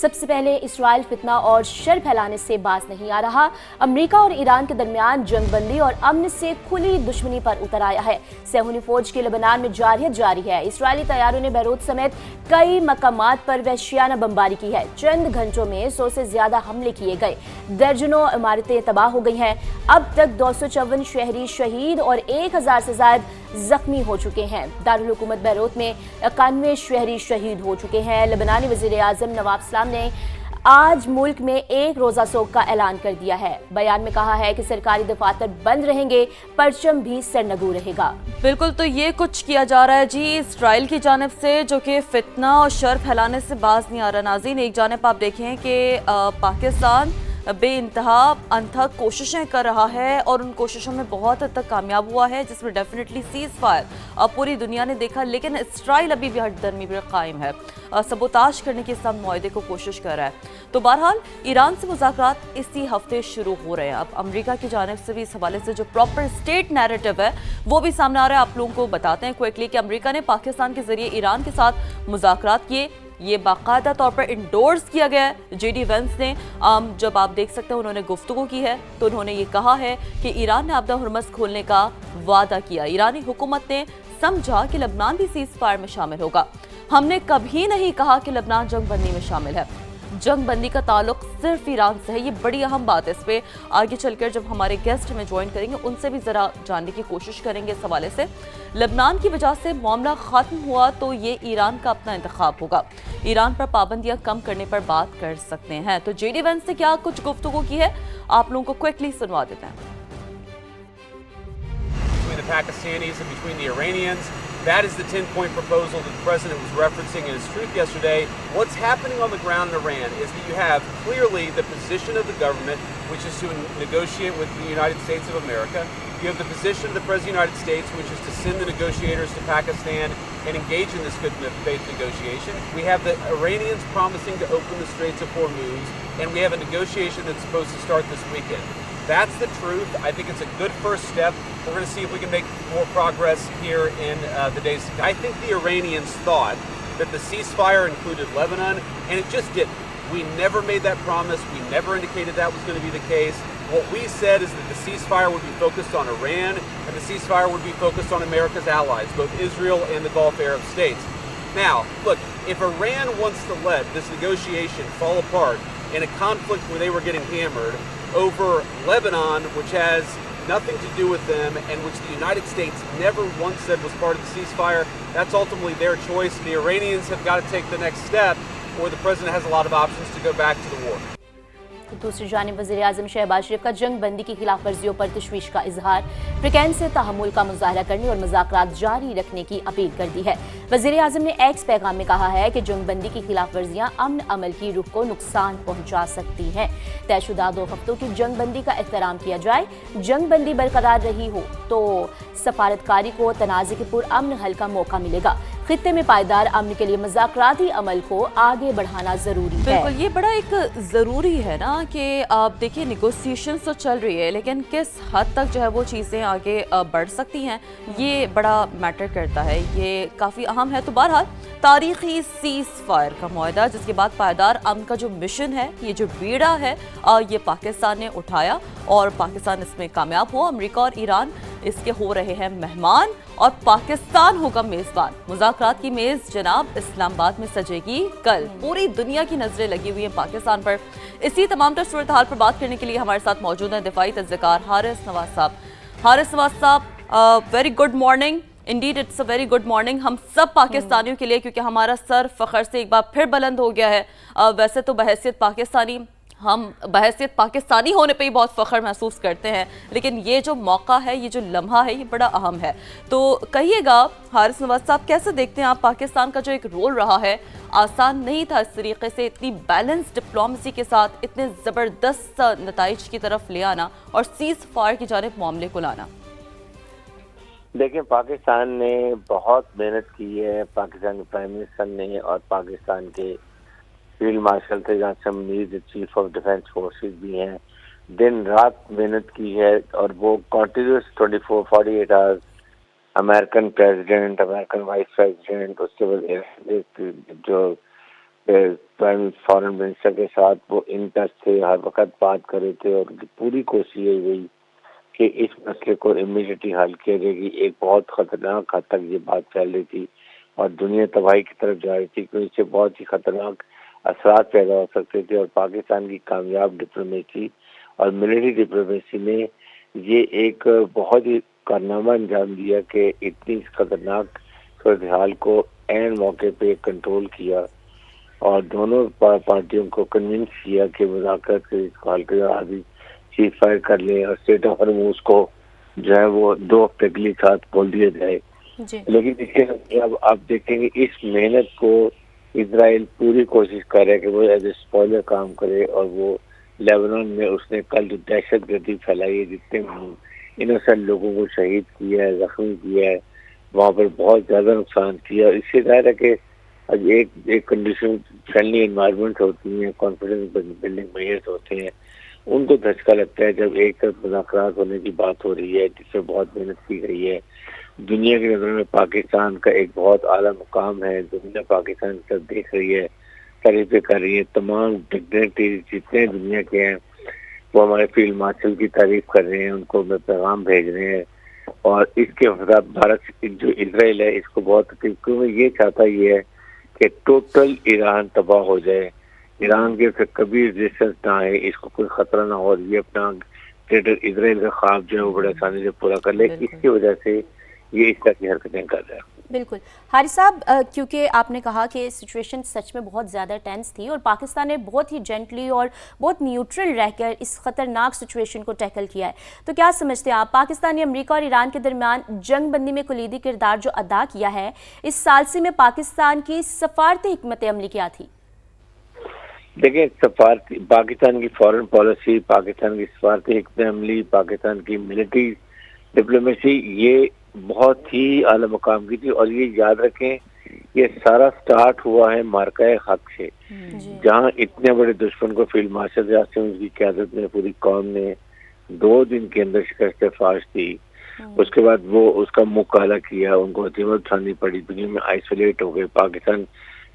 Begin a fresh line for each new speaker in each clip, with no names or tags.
سب سے پہلے اسرائیل فتنہ اور شر پھیلانے سے باز نہیں آ رہا۔ امریکہ اور ایران کے درمیان جنگ بندی اور امن سے کھلی دشمنی پر اتر آیا ہے۔ صہیونی فوج کی لبنان میں جارحیت جاری ہے۔ اسرائیلی طیاروں نے بیروت سمیت کئی مقامات پر وحشیانہ بمباری کی ہے۔ چند گھنٹوں میں 100 سے زیادہ حملے کیے گئے، درجنوں عمارتیں تباہ ہو گئی ہیں۔ اب تک 254 شہری شہید اور 1000 سے زائد زخمی ہو چکے ہیں۔ دارالحکومت بیروت میں 91 شہری شہید ہو چکے ہیں۔ لبنانی وزیر اعظم نواب اسلام نے آج ملک میں ایک روزہ سوگ کا اعلان کر دیا ہے۔ بیان میں کہا ہے کہ سرکاری دفاتر بند رہیں گے، پرچم بھی سرنگو رہے گا۔
بالکل، تو یہ کچھ کیا جا رہا ہے جی اسرائیل کی جانب سے، جو کہ فتنہ اور شر پھیلانے سے باز نہیں آ رہا۔ ناظرین، ایک جانب آپ دیکھیں کہ پاکستان بے انتہا انتھک کوششیں کر رہا ہے اور ان کوششوں میں بہت حد تک کامیاب ہوا ہے، جس میں ڈیفینیٹلی سیز فائر پوری دنیا نے دیکھا، لیکن اسرائیل ابھی بھی ہٹ درمی پر قائم ہے، سبوتاش کرنے کی اس معاہدے کو کوشش کر رہا ہے۔ تو بہرحال ایران سے مذاکرات اسی ہفتے شروع ہو رہے ہیں۔ اب امریکہ کی جانب سے بھی اس حوالے سے جو پراپر اسٹیٹ نیریٹو ہے وہ بھی سامنے آ رہا ہے۔ آپ لوگوں کو بتاتے ہیں کوئکلی کہ امریکہ نے پاکستان کے ذریعے ایران کے ساتھ مذاکرات کیے، یہ باقاعدہ طور پر انڈورس کیا گیا ہے۔ جے ڈی وینس نے جب آپ دیکھ سکتے ہیں انہوں نے گفتگو کی ہے تو انہوں نے یہ کہا ہے کہ ایران نے آبدہ ہرمز کھولنے کا وعدہ کیا۔ ایرانی حکومت نے سمجھا کہ لبنان بھی سیز فائر میں شامل ہوگا۔ ہم نے کبھی نہیں کہا کہ لبنان جنگ بندی میں شامل ہے۔ جنگ بندی کا تعلق صرف ایران سے ہے، یہ بڑی اہم بات ہے۔ اس پہ آگے چل کر جب ہمارے گیسٹ ہمیں جوائن کریں گے ان سے بھی ذرا جاننے کی کوشش کریں گے اس حوالے سے۔ لبنان کی وجہ سے معاملہ ختم ہوا تو یہ ایران کا اپنا انتخاب ہوگا، ایران پر پابندیاں کم کرنے پر بات کر سکتے ہیں۔ تو جے ڈی وینس نے کیا کچھ گفتگو کی ہے آپ لوگوں کو کوئکلی سنوا دیتے ہیں۔
That is the 10-point proposal that the president was referencing in his truth yesterday. What's happening on the ground in Iran is that you have clearly the position of the government, which is to negotiate with the United States of America. You have the position of the President of the United States, which is to send the negotiators to Pakistan and engage in this good faith negotiation. We have the Iranians promising to open the Straits of Hormuz, and we have a negotiation that's supposed to start this weekend. That's the truth. I think it's a good first step. We're going to see if we can make more progress here in the days to come. I think the Iranians thought that the ceasefire included Lebanon, and it just didn't. We never made that promise. We never indicated that was going to be the case. What we said is that the ceasefire would be focused on Iran, and the ceasefire would be focused on America's allies, both Israel and the Gulf Arab states. Now, look, if Iran wants to let this negotiation fall apart in a conflict where they were getting hammered over Lebanon, which has nothing to do with them and which the United States never once said was part of the ceasefire, that's ultimately their choice. The Iranians have got to take the next step, or the president has a lot of options to go back to the war.
دوسری جانب وزیر اعظم شہباز شریف کا جنگ بندی کی خلاف ورزیوں پر تشویش کا اظہار، فریقین سے تحمل کا مظاہرہ کرنے اور مذاکرات جاری رکھنے کی اپیل کر دی ہے۔ وزیر اعظم نے ایکس پیغام میں کہا ہے کہ جنگ بندی کی خلاف ورزیاں امن عمل کی روح کو نقصان پہنچا سکتی ہیں۔ طے شدہ 2 ہفتوں کی جنگ بندی کا احترام کیا جائے، جنگ بندی برقرار رہی ہو تو سفارتکاری کو تنازع کے پرامن حل کا موقع ملے گا۔ خطے میں پائیدار امن کے لیے مذاکراتی عمل کو آگے بڑھانا ضروری ہے۔
بالکل، یہ بڑا ایک ضروری ہے نا کہ آپ دیکھیں نیگوسیشنز تو چل رہی ہے، لیکن کس حد تک جو ہے وہ چیزیں آگے بڑھ سکتی ہیں یہ بڑا میٹر کرتا ہے، یہ کافی اہم ہے۔ تو بہرحال تاریخی سیز فائر کا معاہدہ، جس کے بعد پائیدار امن کا جو مشن ہے، یہ جو بیڑا ہے، یہ پاکستان نے اٹھایا اور پاکستان اس میں کامیاب ہوا۔ امریکہ اور ایران اس کے ہو رہے ہیں مہمان اور پاکستان ہوگا میزبان۔ مذاکرات کی میز جناب اسلام آباد میں سجے گی کل۔ پوری دنیا کی نظریں لگی ہوئی ہیں پاکستان پر۔ اسی تمام تر صورتحال پر بات کرنے کے لیے ہمارے ساتھ موجود ہیں دفاعی تجزیہکار حارث نواز صاحب۔ حارث نواز صاحب، very good morning. Indeed it's a very good morning ہم سب پاکستانیوں کے لیے، کیونکہ ہمارا سر فخر سے ایک بار پھر بلند ہو گیا ہے۔ ویسے تو بحیثیت پاکستانی، ہم بحیثیت پاکستانی ہونے پہ ہی بہت فخر محسوس کرتے ہیں، لیکن یہ جو موقع ہے، یہ جو لمحہ ہے، یہ بڑا اہم ہے۔ تو کہیے گا حارث نواز صاحب، کیسے دیکھتے ہیں آپ پاکستان کا جو ایک رول رہا ہے؟ آسان نہیں تھا اس طریقے سے اتنی بیلنس ڈپلومیسی کے ساتھ اتنے زبردست نتائج کی طرف لے آنا اور سیز فائر کی جانب معاملے کو لانا۔
دیکھیں، پاکستان نے بہت محنت کی ہے، پاکستان کے پرائم منسٹر نے اور پاکستان کے فیلڈ مارشل تھے Jasim Munir chief of defence forces بھی ہیں، دن رات محنت کی ہے اور وہ continuous 48 hours American president, American vice president, اس کے بعد جو فارن منسٹر کے ساتھ وہ ان ٹچ تھے، ہر وقت بات کر رہے تھے، اور ان کی پوری کوشش یہی رہی کہ اس مسئلے کو امیڈیٹلی حل کیا جائے گی۔ ایک بہت خطرناک حد تک یہ بات پھیل رہی تھی اور دنیا تباہی کی طرف جا رہی تھی، کیونکہ اس سے بہت ہی خطرناک اثرات پیدا ہو سکتے تھے، اور پاکستان کی کامیاب ڈپلومیسی اور ملٹری ڈپلومیسی نے یہ ایک بہت ہی کارنامہ انجام دیا کہ اتنی خطرناک صورتحال کو عین موقع پہ کنٹرول کیا اور دونوں پارٹیوں کو کنونس کیا کہ مذاکرات کے اس کو حل کر آدھی چیز فائر کر لیں اور اسٹریٹ آف ہرموز کو جو ہے وہ 2 ہفتے کے لیے ساتھ کھول دیا جائے۔ لیکن اس کے اب آپ دیکھیں گے اس محنت کو اسرائیل پوری کوشش کر رہا ہے کہ وہ ایز اے اسپوائلر کام کرے، اور وہ لیبنان میں اس نے کل جو دہشت گردی پھیلائی ہے، جتنے انوسنٹ لوگوں کو شہید کیا ہے، زخمی کیا ہے، وہاں پر بہت زیادہ نقصان کیا۔ اس سے ظاہر ہے کہ ایک کنڈیشن فرینڈلی انوائرمنٹ ہوتی ہیں، کانفیڈنس بلڈنگ میئرز ہوتے ہیں، ان کو دھچکا لگتا ہے جب ایک طرف مذاکرات ہونے کی بات ہو رہی ہے جس سے بہت محنت کی گئی ہے۔ دنیا کی نظر میں پاکستان کا ایک بہت اعلیٰ مقام ہے، دنیا پاکستان کی طرف دیکھ رہی ہے، تعریفیں کر رہی ہے، تمام ڈگنیٹریز جتنے دنیا کے ہیں وہ ہمارے فیلڈ مارشل کی تعریف کر رہے ہیں، ان کو میں پیغام بھیج رہے ہیں، اور اس کے خلاف بھارت جو اسرائیل ہے اس کو بہت تکلیف، کیونکہ یہ چاہتا یہ ہے کہ ٹوٹل ایران تباہ ہو جائے، ایران کے پھر کبھی ریزسٹنس نہ آئے، اس کو کوئی خطرہ نہ ہو، یہ اپنا گریٹر اسرائیل کا خواب جو ہے وہ بڑے آسانی سے پورا کر لے۔ اس کی وجہ سے یہ اس طرح کی حرکتیں کر رہے ہیں۔
بالکل حارث صاحب، کیونکہ آپ نے کہا کہ سچویشن سچ میں بہت زیادہ ٹینس تھی اور پاکستان نے بہت ہی جینٹلی اور بہت نیوٹرل رہ کر اس خطرناک سچویشن کو ٹیکل کیا ہے، تو کیا سمجھتے ہیں آپ پاکستان نے امریکہ اور ایران کے درمیان جنگ بندی میں کلیدی کردار جو ادا کیا ہے، اس ثالثی میں پاکستان کی سفارتی حکمت عملی کیا تھی؟
دیکھیں، پاکستان کی فارن پالیسی، پاکستان کی سفارتی حکمت عملی، پاکستان کی ملٹری ڈپلومیسی یہ بہت ہی اعلیٰ مقام کی تھی، اور یہ یاد رکھیں یہ سارا سٹارٹ ہوا ہے مارکہ حق سے، جہاں اتنے بڑے دشمن کو فیلڈ مارشل یاسین کی قیادت میں پوری قوم نے 2 دن کے اندر شکست فاش دی۔ اس کے بعد وہ اس کا منہ کالا کیا، ان کو ہدیمت اٹھانی پڑی، دنیا میں آئسولیٹ ہو گئے، پاکستان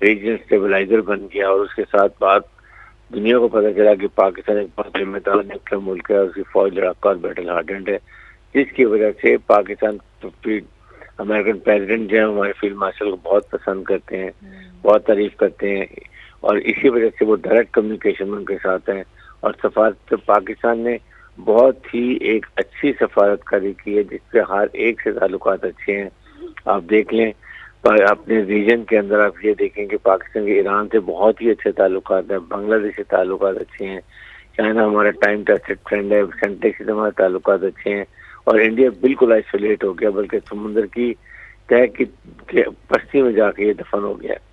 ریجنل اسٹیبلائزر بن گیا، اور اس کے ساتھ بات دنیا کو پتہ چلا کہ پاکستان ایک بہت ذمہ دار نیوکلیئر ملک ہے، اس کی فوج لڑاکا اور بیٹل ہارڈنڈ ہے، جس کی وجہ سے پاکستان امریکن پریزیڈنٹ جو ہے ہمارے فیلڈ مارشل کو بہت پسند کرتے ہیں، بہت تعریف کرتے ہیں، اور اسی وجہ سے وہ ڈائریکٹ کمیونیکیشن میں ان کے ساتھ ہیں، اور سفارت پاکستان نے بہت ہی ایک اچھی سفارت کاری کی ہے جس پہ ہر ایک سے تعلقات اچھے ہیں۔ آپ دیکھ لیں اپنے ریجن کے اندر، آپ یہ دیکھیں کہ پاکستان کے ایران سے بہت ہی اچھے تعلقات ہیں، بنگلہ دیش سے تعلقات اچھے ہیں، چائنا ہمارا ٹائم ٹیسٹڈ فرینڈ ہے، سینٹیک سے ہمارے تعلقات اچھے ہیں، اور انڈیا بالکل آئسولیٹ ہو گیا، بلکہ سمندر کی تہہ کی پستی میں جا کے یہ دفن ہو گیا ہے۔